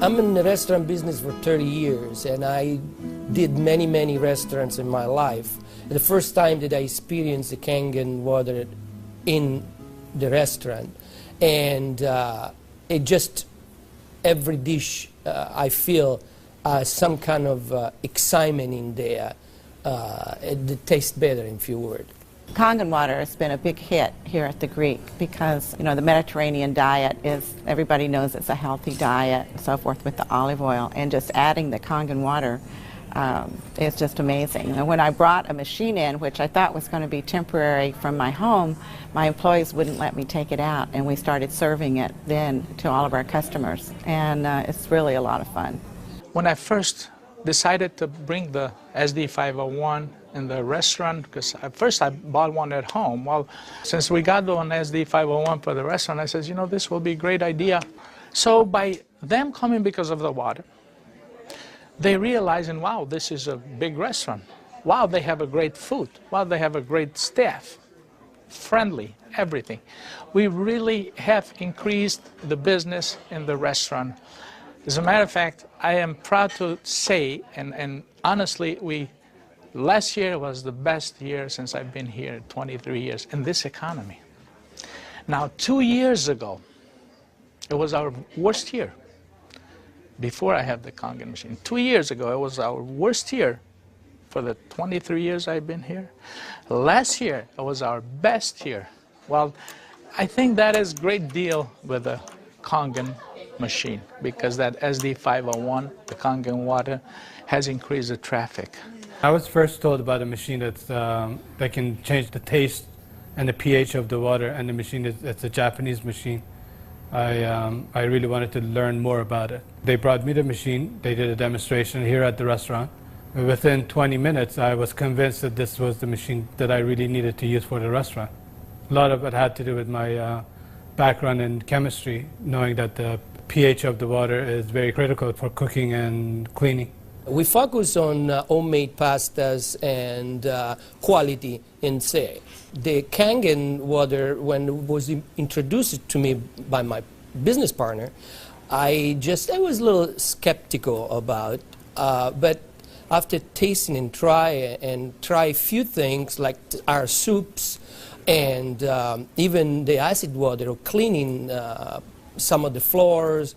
I'm in the restaurant business for 30 years, and I did many restaurants in my life. The first time that I experienced the Kangen water in the restaurant, and it just, every dish I feel some kind of excitement in there. It tastes better, in few words. Kangen water has been a big hit here at the Greek because, you know, the Mediterranean diet is, everybody knows it's a healthy diet and so forth with the olive oil, and just adding the Kangen water is just amazing. And when I brought a machine in, which I thought was going to be temporary from my home, my employees wouldn't let me take it out, and we started serving it then to all of our customers, and it's really a lot of fun. When I first decided to bring the SD501 in the restaurant, because at first I bought one at home. Well, since we got the one SD501 for the restaurant, I said, you know, this will be a great idea. So by them coming because of the water, they realizing, wow, this is a big restaurant. Wow, they have a great food. Wow, they have a great staff. Friendly, everything. We really have increased the business in the restaurant. As a matter of fact, I am proud to say, and honestly, last year was the best year since I've been here, 23 years, in this economy. Now, 2 years ago, it was our worst year. Before I had the Kangen machine. 2 years ago, it was our worst year for the 23 years I've been here. Last year, it was our best year. Well, I think that is a great deal with the Kangen machine, because that SD501, the Kangen water, has increased the traffic. I was first told about a machine that can change the taste and the pH of the water, and the machine it's a Japanese machine. I really wanted to learn more about it. They brought me the machine, they did a demonstration here at the restaurant. Within 20 minutes, I was convinced that this was the machine that I really needed to use for the restaurant. A lot of it had to do with my background in chemistry, knowing that the pH of the water is very critical for cooking and cleaning. We focus on homemade pastas and quality in say. The Kangen water, when it was introduced to me by my business partner, I was a little skeptical about, but after tasting and try a few things like our soups and even the acid water, or cleaning some of the floors,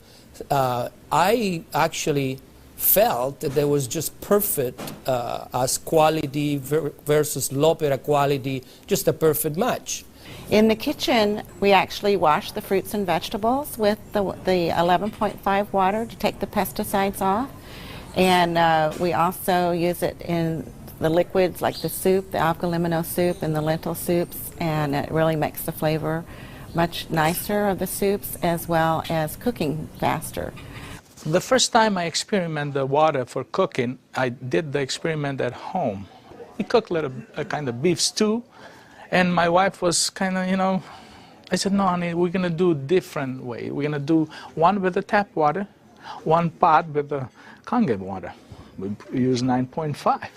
I actually felt that there was just perfect as quality versus l'opera quality, just a perfect match. In the kitchen, we actually wash the fruits and vegetables with the 11.5 water to take the pesticides off. And we also use it in the liquids like the soup, the alkalimino soup and the lentil soups, and it really makes the flavor much nicer of the soups, as well as cooking faster. The first time I experimented the water for cooking, I did the experiment at home. We cooked a kind of beef stew, and my wife was kind of, you know, I said, no, honey, we're going to do a different way. We're going to do one with the tap water, one pot with the Kangen water. We use 9.5.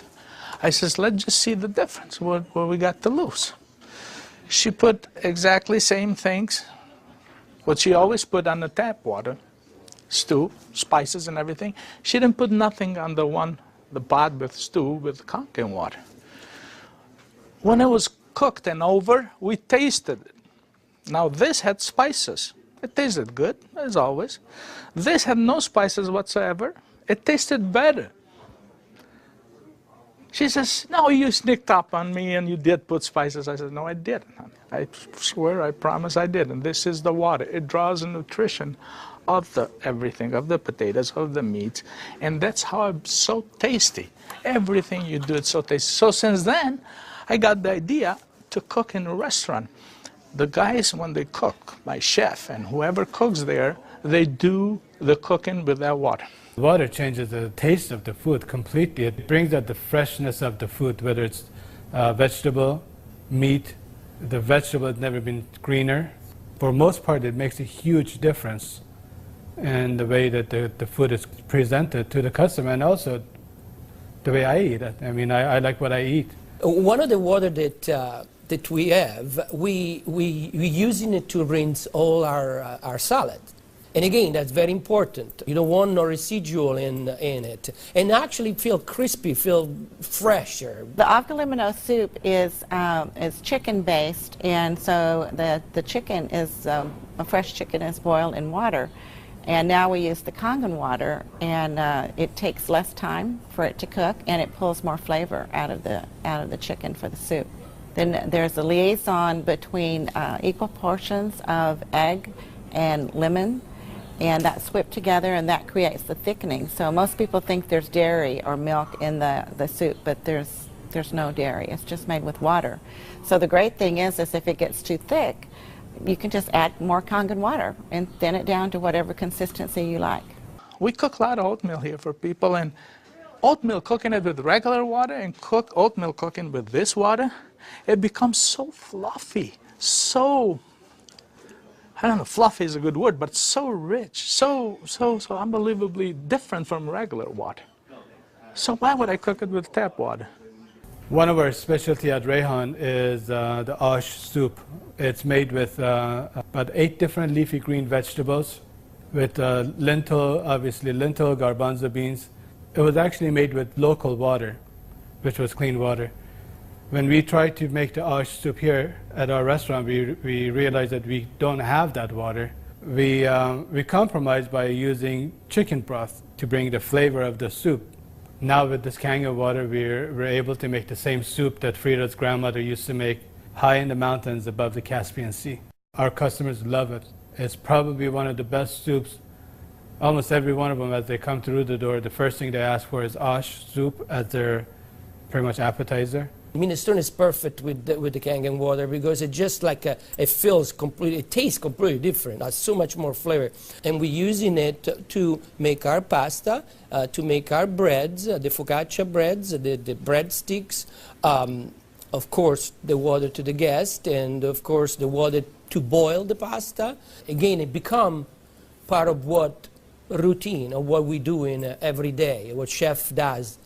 I says, let's just see the difference, what we got to lose. She put exactly same things, what she always put on the tap water, stew, spices and everything. She didn't put nothing on the pot with stew with Kangen water. When it was cooked and over, we tasted it. Now this had spices. It tasted good, as always. This had no spices whatsoever. It tasted better. She says, no, you sneaked up on me and you did put spices. I said, no, I didn't, honey. I swear, I promise I did. And this is the water. It draws the nutrition of the everything, of the potatoes, of the meat. And that's how it's so tasty. Everything you do, it's so tasty. So since then, I got the idea to cook in a restaurant. The guys, when they cook, my chef and whoever cooks there, they do the cooking with that water. Water changes the taste of the food completely. It brings out the freshness of the food, whether it's vegetable, meat. The vegetable has never been greener. For most part, it makes a huge difference in the way that the food is presented to the customer, and also the way I eat it. I mean, I like what I eat. One of the water that we have, we using it to rinse all our salad. And again, that's very important. You don't want no residual in it. And actually feel crispy, feel fresher. The avgalimino soup is chicken-based, and so the chicken is, a fresh chicken is boiled in water. And now we use the Kangen water, and it takes less time for it to cook, and it pulls more flavor out of the chicken for the soup. Then there's a liaison between equal portions of egg and lemon, and that's whipped together, and that creates the thickening. So most people think there's dairy or milk in the soup, but there's no dairy. It's just made with water. So the great thing is if it gets too thick, you can just add more Kangen water and thin it down to whatever consistency you like. We cook a lot of oatmeal here for people, and oatmeal, cooking it with regular water and oatmeal cooking with this water, it becomes so fluffy, so, I don't know, fluffy is a good word, but so rich, so unbelievably different from regular water. So why would I cook it with tap water? One of our specialty at Rehan is the ash soup. It's made with about 8 different leafy green vegetables with lentil, obviously lentil, garbanzo beans. It was actually made with local water, which was clean water. When we tried to make the ash soup here at our restaurant, we realized that we don't have that water. We compromised by using chicken broth to bring the flavor of the soup. Now with this Kangen water, we're able to make the same soup that Frida's grandmother used to make high in the mountains above the Caspian Sea. Our customers love it. It's probably one of the best soups. Almost every one of them, as they come through the door, the first thing they ask for is ash soup as their pretty much appetizer. Minestrone is perfect with the Kangen water because it just like it feels completely, it tastes completely different. It has so much more flavor, and we're using it to make our pasta, to make our breads, the focaccia breads, the breadsticks. Of course, the water to the guest, and of course the water to boil the pasta. Again, it become part of what routine of what we do in every day, what chef does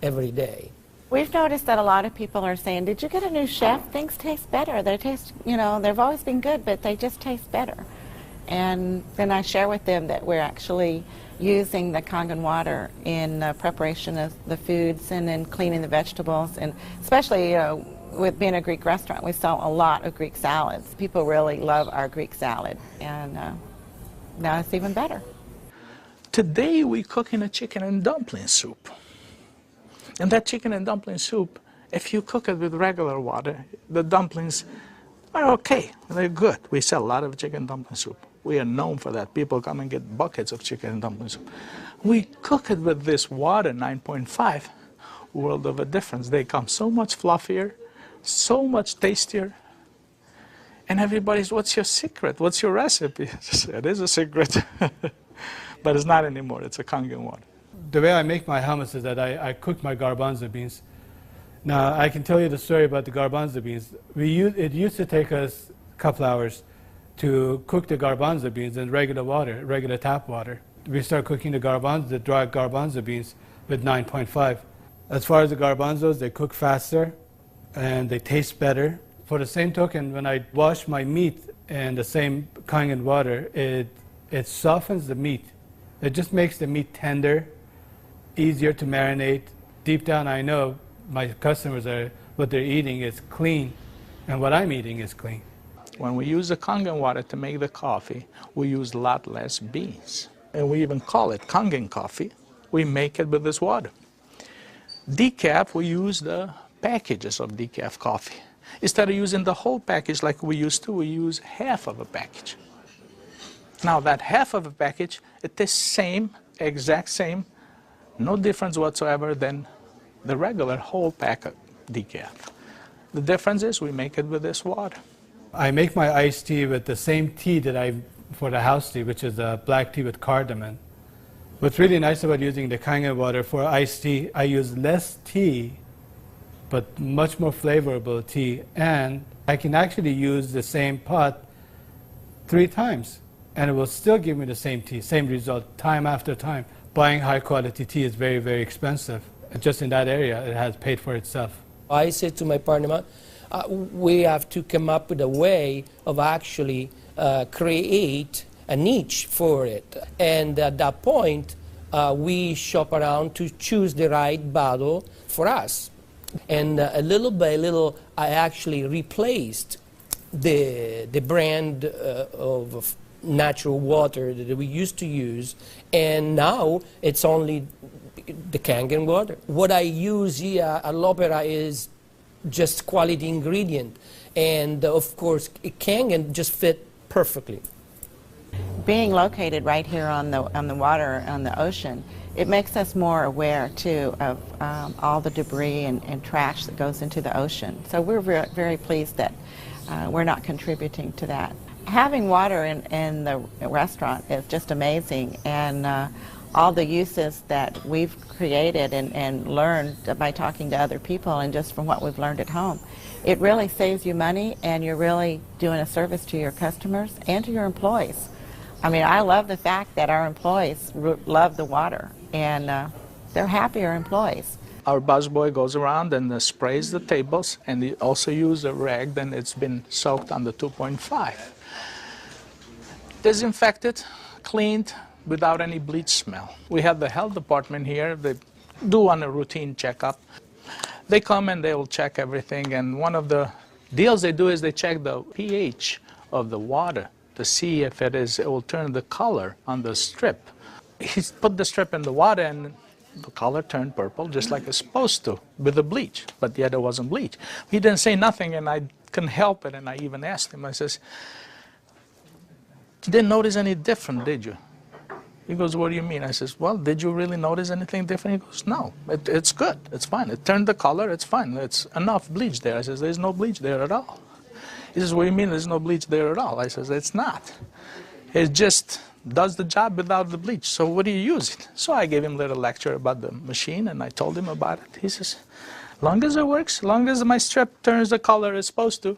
every day. We've noticed that a lot of people are saying, did you get a new chef? Things taste better. They taste, they've always been good, but they just taste better. And then I share with them that we're actually using the Kangen water in preparation of the foods and in cleaning the vegetables. And especially, with being a Greek restaurant, we sell a lot of Greek salads. People really love our Greek salad, and now it's even better. Today we're cooking a chicken and dumpling soup. And that chicken and dumpling soup, if you cook it with regular water, the dumplings are okay. They're good. We sell a lot of chicken dumpling soup. We are known for that. People come and get buckets of chicken and dumpling soup. We cook it with this water, 9.5, world of a difference. They come so much fluffier, so much tastier. And everybody's, what's your secret? What's your recipe? It is a secret. But it's not anymore. It's a Kangen water. The way I make my hummus is that I cook my garbanzo beans. Now, I can tell you the story about the garbanzo beans. It used to take us a couple hours to cook the garbanzo beans in regular water, regular tap water. We start cooking the dry garbanzo beans with 9.5. As far as the garbanzos, they cook faster and they taste better. For the same token, when I wash my meat in the same Kangen water, it softens the meat. It just makes the meat tender, easier to marinate. Deep down, I know my customers what they're eating is clean, and what I'm eating is clean. When we use the Kangen water to make the coffee, we use a lot less beans. And we even call it Kangen coffee. We make it with this water. Decaf, we use the packages of decaf coffee. Instead of using the whole package like we used to, we use half of a package. Now that half of a package, it is same, exact same, no difference whatsoever than the regular whole pack of decaf. The difference is we make it with this water. I make my iced tea with the same tea that for the house tea, which is a black tea with cardamom. What's really nice about using the Kangen water for iced tea, I use less tea, but much more flavorful tea, and I can actually use the same pot 3 times, and it will still give me the same tea, same result, time after time. Buying high quality tea is very, very expensive. And just in that area, it has paid for itself. I said to my partner, we have to come up with a way of actually create a niche for it. And at that point, we shop around to choose the right bottle for us. And little by little, I actually replaced the brand of natural water that we used to use, and now it's only the Kangen water. What I use here at L'Opera is just quality ingredient, and of course Kangen just fit perfectly. Being located right here on the water, on the ocean, it makes us more aware too of all the debris and trash that goes into the ocean. So we're very pleased that we're not contributing to that. Having water in the restaurant is just amazing, and all the uses that we've created and learned by talking to other people and just from what we've learned at home, it really saves you money, and you're really doing a service to your customers and to your employees. I mean, I love the fact that our employees love the water, and they're happier employees. Our busboy goes around and sprays the tables, and he also uses a rag that it's been soaked on the 2.5. Disinfected, cleaned, without any bleach smell. We have the health department here. They do on a routine checkup. They come and they will check everything, and one of the deals they do is they check the pH of the water to see if it will turn the color on the strip. He put the strip in the water and the color turned purple just like it's supposed to with the bleach, but yet it wasn't bleach. He didn't say nothing, and I couldn't help it, and I even asked him, I says, "You didn't notice any different, did you?" He goes, "What do you mean?" I says, "Well, did you really notice anything different?" He goes, "No, it's good, it's fine. It turned the color, it's fine. It's enough bleach there." I says, "There's no bleach there at all." He says, "What do you mean there's no bleach there at all?" I says, "It's not. It just does the job without the bleach. So what do you use it?" So I gave him a little lecture about the machine, and I told him about it. He says, "Long as it works, long as my strip turns the color it's supposed to,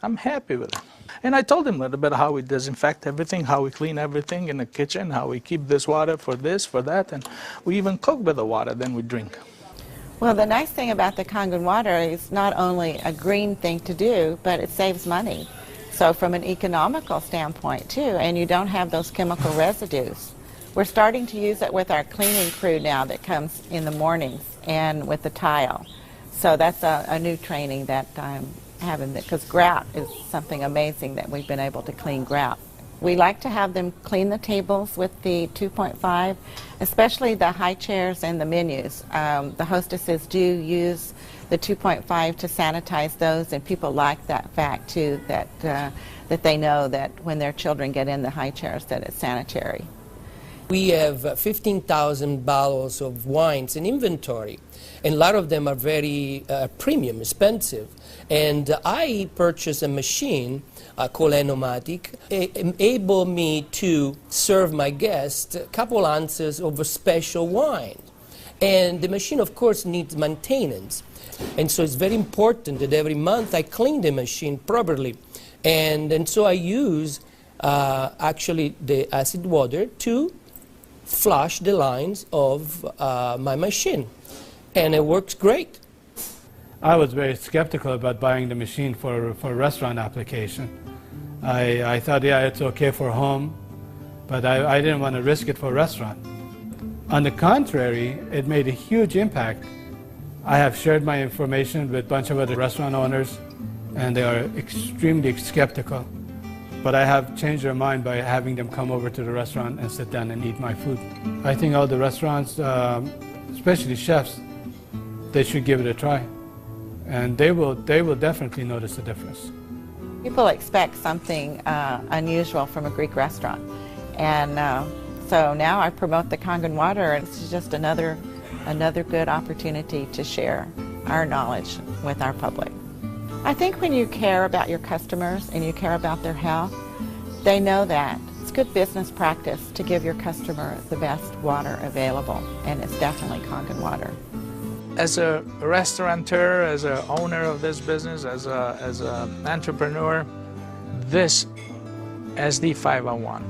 I'm happy with it." And I told him a little bit how we disinfect everything, how we clean everything in the kitchen, how we keep this water for this, for that, and we even cook with the water, then we drink. Well, the nice thing about the Kangen water is not only a green thing to do, but it saves money. So from an economical standpoint too, and you don't have those chemical residues. We're starting to use it with our cleaning crew now that comes in the mornings and with the tile. So that's a new training that I'm having, because grout is something amazing that we've been able to clean grout. We like to have them clean the tables with the 2.5, especially the high chairs and the menus. The hostesses do use the 2.5 to sanitize those, and people like that fact too, that they know that when their children get in the high chairs that it's sanitary. We have 15,000 bottles of wines in inventory, and a lot of them are very premium, expensive. And I purchased a machine called Enomatic, able me to serve my guests a couple ounces of a special wine. And the machine, of course, needs maintenance. And so it's very important that every month I clean the machine properly. And so I use actually the acid water to flush the lines of my machine. And it works great. I was very skeptical about buying the machine for a restaurant application. I thought, yeah, it's okay for home, but I didn't want to risk it for a restaurant. On the contrary, it made a huge impact. I have shared my information with a bunch of other restaurant owners, and they are extremely skeptical. But I have changed their mind by having them come over to the restaurant and sit down and eat my food. I think all the restaurants, especially chefs, they should give it a try. And they will definitely notice the difference. People expect something unusual from a Greek restaurant. And so now I promote the Kangen water, and it's just another good opportunity to share our knowledge with our public. I think when you care about your customers and you care about their health, they know that. It's good business practice to give your customer the best water available, and it's definitely Kangen water. As a restaurateur, as an owner of this business, as an entrepreneur, this SD501,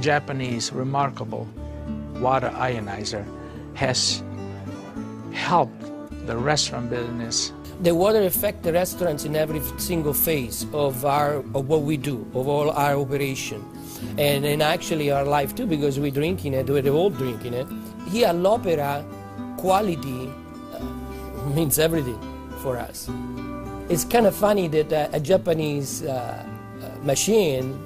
Japanese remarkable water ionizer, has helped the restaurant business. The water affects the restaurants in every single phase of what we do, of all our operation, and actually our life too, because we're drinking it, we're all drinking it. Here at l'Opera, quality means everything for us. It's kind of funny that a Japanese machine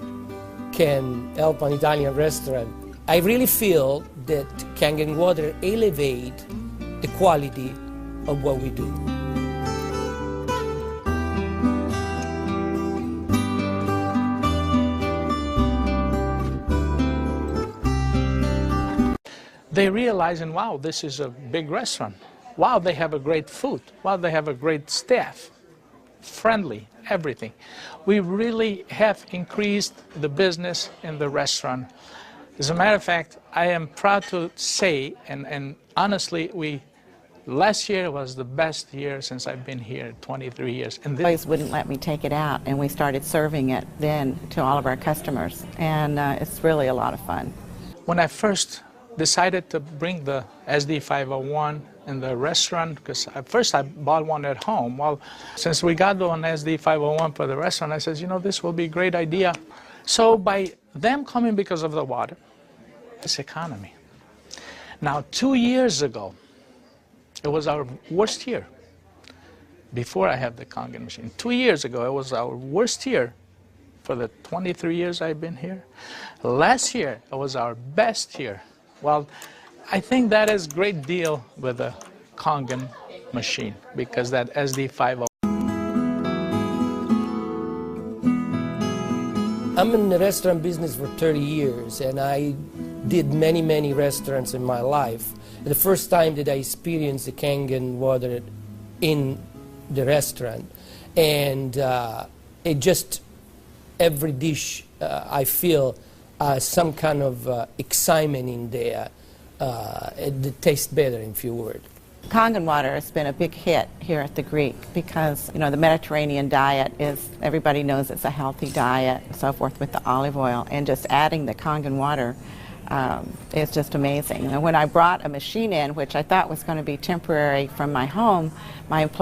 can help an Italian restaurant. I really feel that Kangen water elevate the quality of what we do. They realizing, wow, this is a big restaurant. Wow, they have a great food. Wow, they have a great staff. Friendly, everything. We really have increased the business in the restaurant. As a matter of fact, I am proud to say, and honestly, last year was the best year since I've been here, 23 years. And They always wouldn't let me take it out, and we started serving it then to all of our customers, and it's really a lot of fun. When I first decided to bring the SD501 in the restaurant, because first I bought one at home. Well, since we got one SD501 for the restaurant, I said, you know, this will be a great idea. So by them coming because of the water, it's economy. Now, 2 years ago, it was our worst year. Before I had the Kangen machine, 2 years ago, it was our worst year for the 23 years I've been here. Last year, it was our best year. Well, I think that is a great deal with the Kangen machine, because that SD501. I'm in the restaurant business for 30 years, and I did many restaurants in my life. And the first time that I experienced the Kangen water in the restaurant, and it just, every dish I feel some kind of excitement in there. It tastes better, in few words. Kangen water has been a big hit here at the Greek because, you know, the Mediterranean diet is, everybody knows it's a healthy diet, and so forth, with the olive oil, and just adding the Kangen water is just amazing. And when I brought a machine in, which I thought was going to be temporary from my home, my employees